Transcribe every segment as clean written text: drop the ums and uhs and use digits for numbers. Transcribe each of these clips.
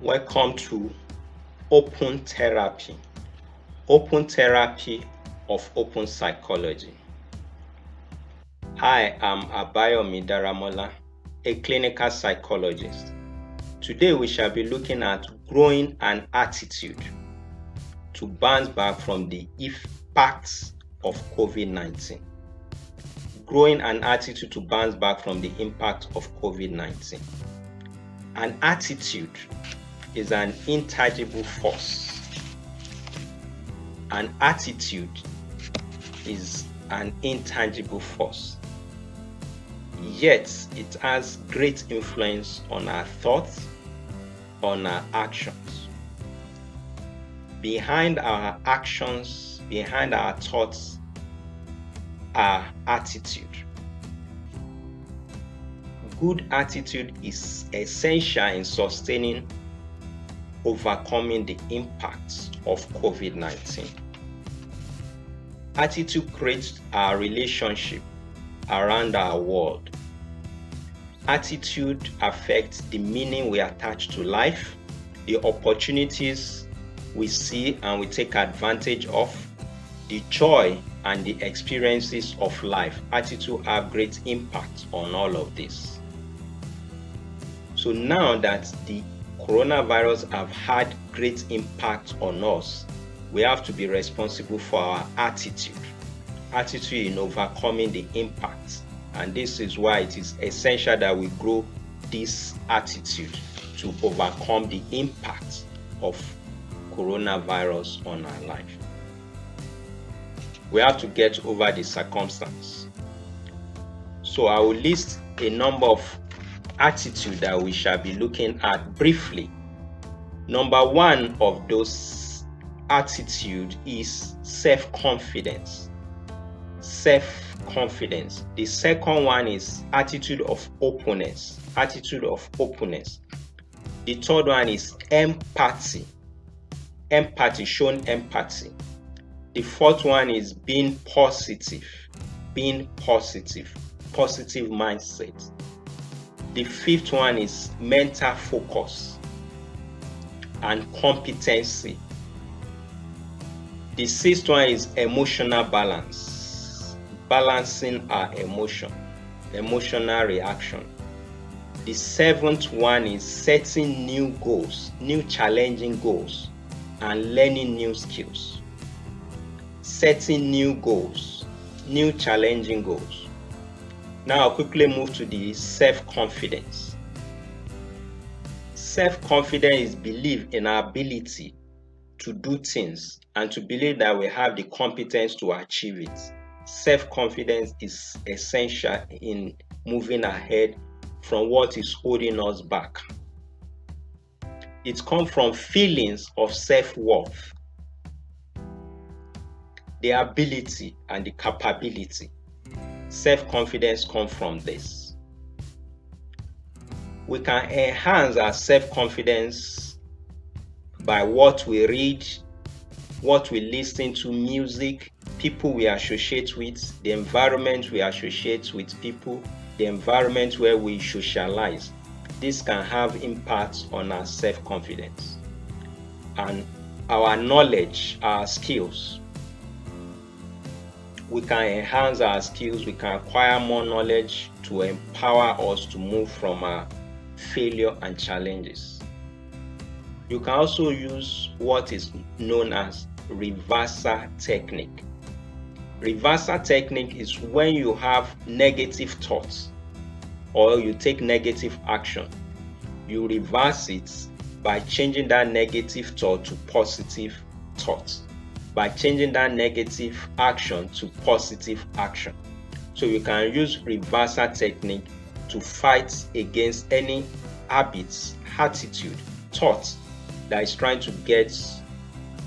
Welcome to OpenTherapy of OpenPsychology. I am Abayomi DARAMOLA, a clinical psychologist. Today we shall be looking at growing an attitude to bounce back from the impacts of COVID-19. Growing an attitude to bounce back from the impact of COVID-19. An attitude is an intangible force. An attitude is an intangible force. Yet it has great influence on our thoughts, on our actions. Behind our actions, behind our thoughts, our attitude. Good attitude is essential in sustaining, overcoming the impacts of COVID-19. Attitude creates our relationship around our world. Attitude affects the meaning we attach to life, the opportunities we see and we take advantage of, the joy and the experiences of life. Attitude have great impact on all of this. So now that the coronavirus have had great impact on us, we have to be responsible for our attitude in overcoming the impacts. And this is why it is essential that we grow this attitude to overcome the impact of coronavirus on our life. We have to get over the circumstance. So I will list a number of attitude that we shall be looking at briefly. Number one of those attitude is self-confidence. Self-confidence. The second one is attitude of openness. Attitude of openness. The third one is empathy. Empathy, showing empathy. The fourth one is being positive. Being positive. Positive mindset. The fifth one is mental focus and competency. The sixth one is emotional balance, balancing our emotional reaction. The seventh one is setting new goals, new challenging goals, and learning new skills. Setting new goals, new challenging goals. Now I'll quickly move to the self-confidence. Self-confidence is belief in our ability to do things and to believe that we have the competence to achieve it. Self-confidence is essential in moving ahead from what is holding us back. It comes from feelings of self-worth, the ability and the capability. Self-confidence comes from this. We can enhance our self-confidence by what we read, what we listen to, music, people we associate with, the environment we associate with people, the environment where we socialize. This can have impact on our self-confidence and our knowledge, our skills. We can enhance our skills, we can acquire more knowledge to empower us to move from our failure and challenges. You can also use what is known as reversal technique. Reversal technique is when you have negative thoughts or you take negative action. You reverse it by changing that negative thought to positive thoughts. By changing that negative action to positive action. So you can use reversal technique to fight against any habits, attitude, thought that is trying to get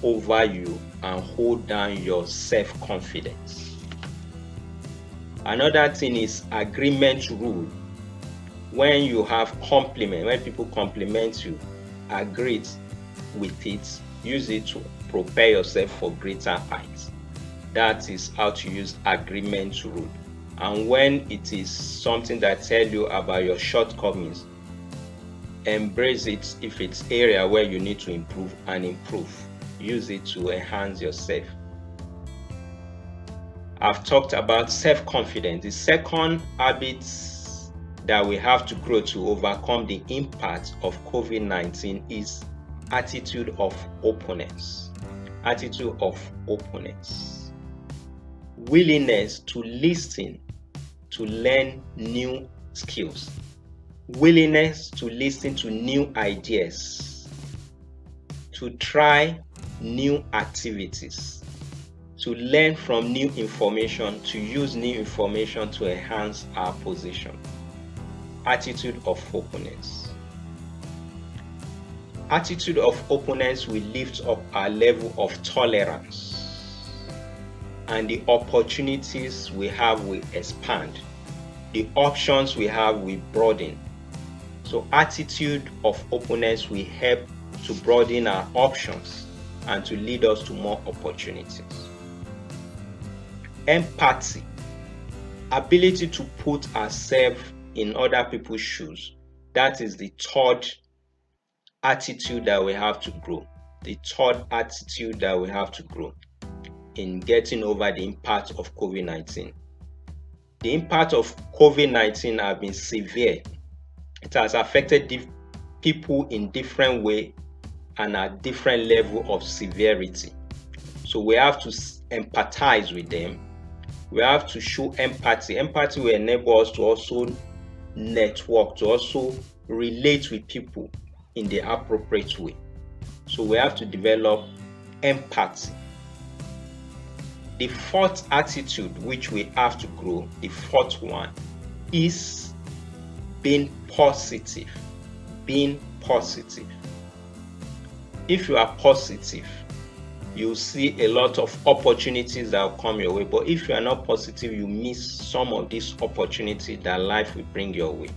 over you and hold down your self-confidence. Another thing is agreement rule. When you have compliment, when people compliment you, agree with it, use it to prepare yourself for greater heights. That is how to use agreement rule. And when it is something that tells you about your shortcomings, Embrace it if it's area where you need to improve, and improve. Use it to enhance yourself. I've talked about self-confidence. The second habit that we have to grow to overcome the impact of COVID-19 is attitude of openness. Attitude of openness. Willingness to listen, to learn new skills. Willingness to listen to new ideas, to try new activities, to learn from new information, to use new information to enhance our position. Attitude of openness. Attitude of openness will lift up our level of tolerance, and the opportunities we have will expand. The options we have will broaden. So attitude of openness will help to broaden our options and to lead us to more opportunities. Empathy. Ability to put ourselves in other people's shoes. That is the third attitude that we have to grow. The third attitude that we have to grow in getting over the impact of COVID-19. The impact of COVID-19 has been severe. It has affected people in different ways and at different level of severity. So we have to empathize with them. We have to show empathy. Empathy will enable us to also network, to also relate with people in the appropriate way. So we have to develop empathy. The fourth attitude which we have to grow, the fourth one, is being positive. Being positive. If you are positive, you'll see a lot of opportunities that will come your way. But if you are not positive, you miss some of these opportunities that life will bring your way.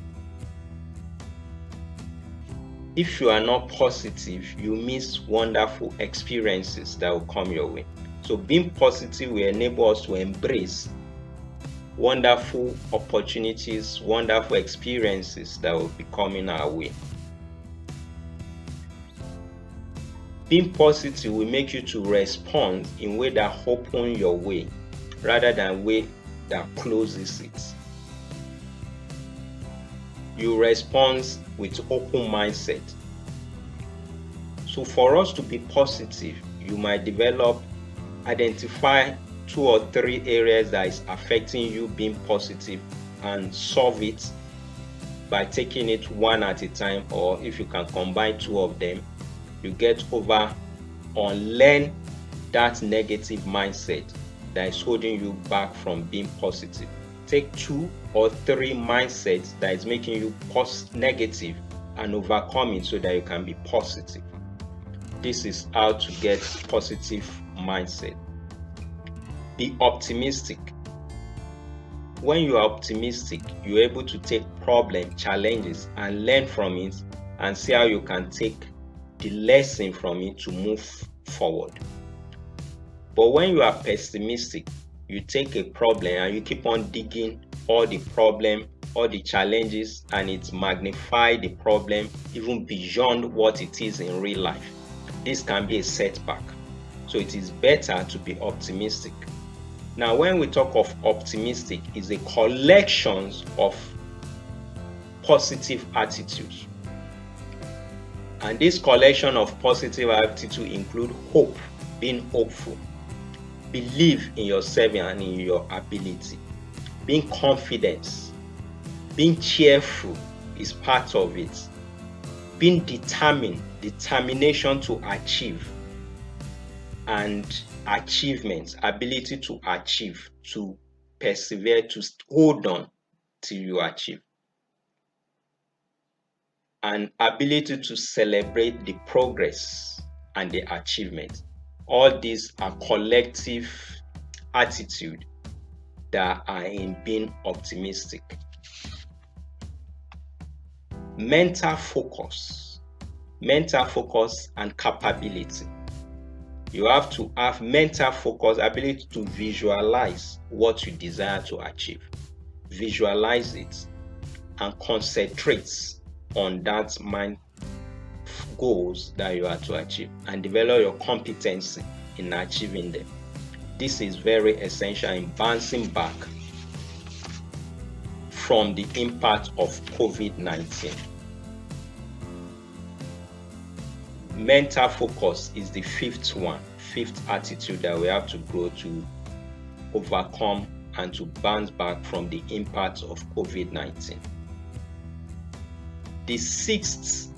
If you are not positive, you miss wonderful experiences that will come your way. So being positive will enable us to embrace wonderful opportunities, wonderful experiences that will be coming our way. Being positive will make you to respond in way that open your way rather than way that closes it. You respond with open mindset. So for us to be positive, you might identify 2 or 3 areas that is affecting you being positive and solve it by taking it one at a time, or if you can combine 2 of them, you get over or learn that negative mindset that is holding you back from being positive. Take 2 or 3 mindsets that is making you negative and overcome it so that you can be positive. This is how to get positive mindset. Be optimistic. When you are optimistic, you're able to take problem, challenges, and learn from it and see how you can take the lesson from it to move forward. But when you are pessimistic, you take a problem and you keep on digging all the problem, all the challenges, and it magnifies the problem even beyond what it is in real life. This can be a setback. So it is better to be optimistic. Now, when we talk of optimistic, it's a collection of positive attitudes. And this collection of positive attitudes include hope, being hopeful, believe in yourself and in your ability, being confident, being cheerful is part of it, being determined, determination to achieve, and achievement, ability to achieve, to persevere, to hold on till you achieve, and ability to celebrate the progress and the achievement. All these are collective attitude that are in being optimistic. Mental focus and capability. You have to have mental focus, ability to visualize what you desire to achieve. Visualize it and concentrate on that mind goals that you are to achieve and develop your competency in achieving them. This is very essential in bouncing back from the impact of COVID-19. Mental focus is the fifth attitude that we have to grow to overcome and to bounce back from the impact of COVID-19. The sixth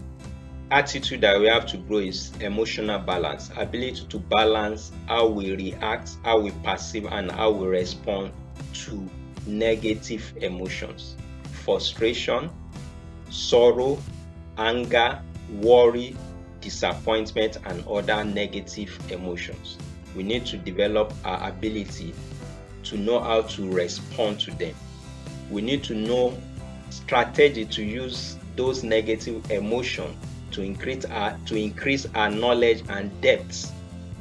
attitude that we have to grow is emotional balance, ability to balance how we react, how we perceive, and how we respond to negative emotions, frustration, sorrow, anger, worry, disappointment, and other negative emotions. We need to develop our ability to know how to respond to them. We need to know strategy to use those negative emotions to increase our knowledge and depth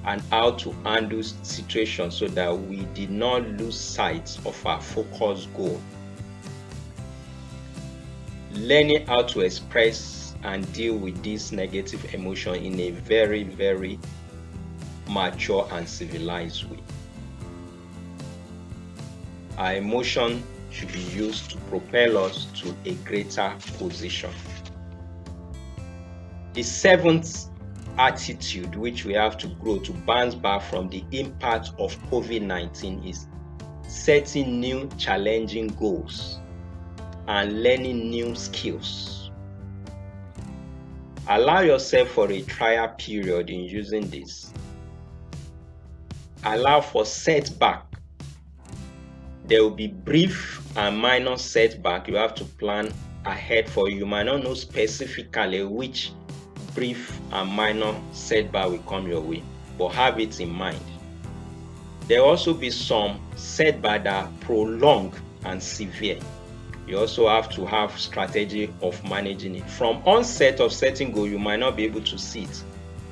and how to handle situations so that we did not lose sight of our focus goal. Learning how to express and deal with this negative emotion in a very, very mature and civilized way. Our emotion should be used to propel us to a greater position. The seventh attitude which we have to grow to bounce back from the impact of COVID-19 is setting new challenging goals and learning new skills. Allow yourself for a trial period in using this. Allow for setback. There will be brief and minor setback you have to plan ahead for. You might not know specifically which brief and minor setback will come your way, but have it in mind. There will also be some setback that are prolonged and severe. You also have to have strategy of managing it. From onset of setting goal, you might not be able to see it,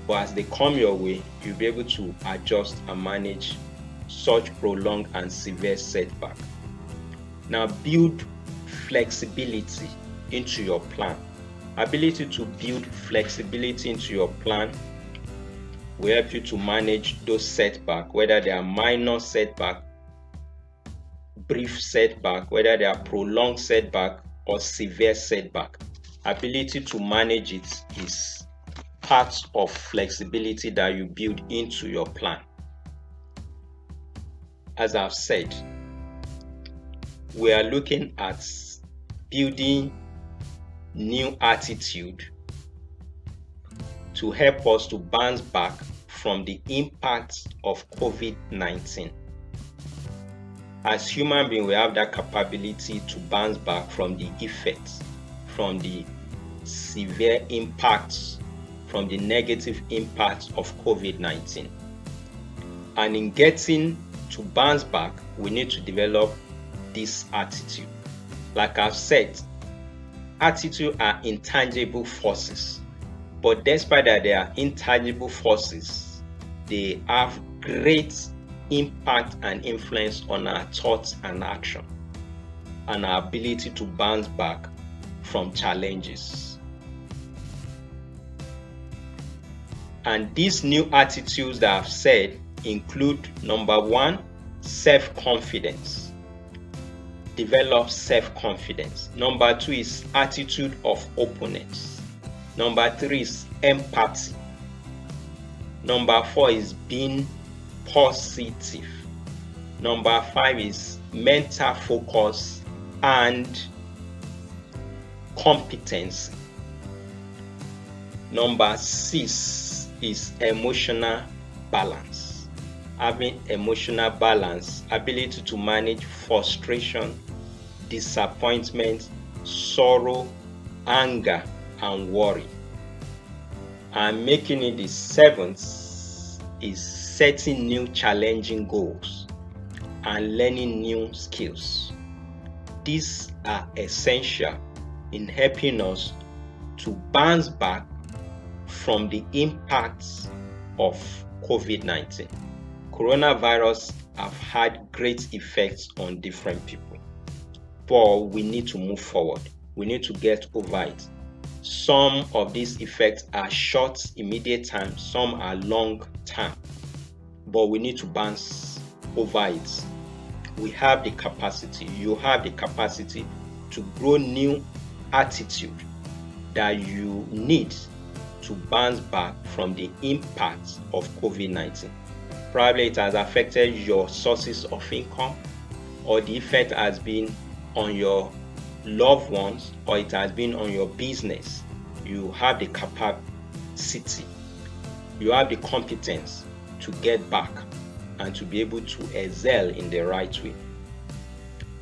but as they come your way, you'll be able to adjust and manage such prolonged and severe setback. Now, build flexibility into your plan. Ability to build flexibility into your plan will help you to manage those setbacks, whether they are minor setback, brief setback, whether they are prolonged setback or severe setback. Ability to manage it is part of flexibility that you build into your plan. As I've said, we are looking at building new attitude to help us to bounce back from the impact of COVID-19. As human beings, we have that capability to bounce back from the effects, from the severe impacts, from the negative impacts of COVID-19. And in getting to bounce back, we need to develop this attitude. Like I've said, attitude are intangible forces, but despite that they are intangible forces, they have great impact and influence on our thoughts and action and our ability to bounce back from challenges. And these new attitudes that I've said include, number one, self-confidence. Develop self-confidence. Number two is attitude of openness. Number three is empathy. Number four is being positive. Number five is mental focus and competence. Number six is emotional balance. Having emotional balance, ability to manage frustration, disappointment, sorrow, anger, and worry. And making it the seventh is setting new challenging goals and learning new skills. These are essential in helping us to bounce back from the impacts of COVID-19. Coronavirus have had great effects on different people, but we need to move forward. We need to get over it. Some of these effects are short, immediate time, some are long term, but we need to bounce over it. We have the capacity, you have the capacity to grow new attitude that you need to bounce back from the impact of COVID-19. Probably it has affected your sources of income, or the effect has been on your loved ones, or it has been on your business. You have the capacity, you have the competence to get back and to be able to excel in the right way.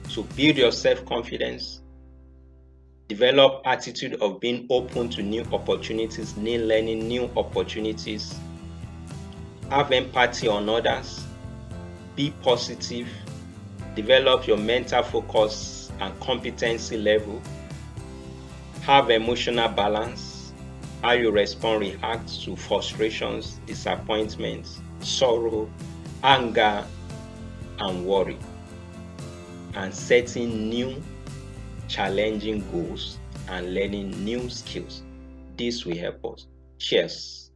So build your self-confidence, develop attitude of being open to new opportunities, new learning, new opportunities. Have empathy on others, be positive, develop your mental focus and competency level, have emotional balance, how you respond, react to frustrations, disappointments, sorrow, anger, and worry, and setting new challenging goals and learning new skills. This will help us. Cheers.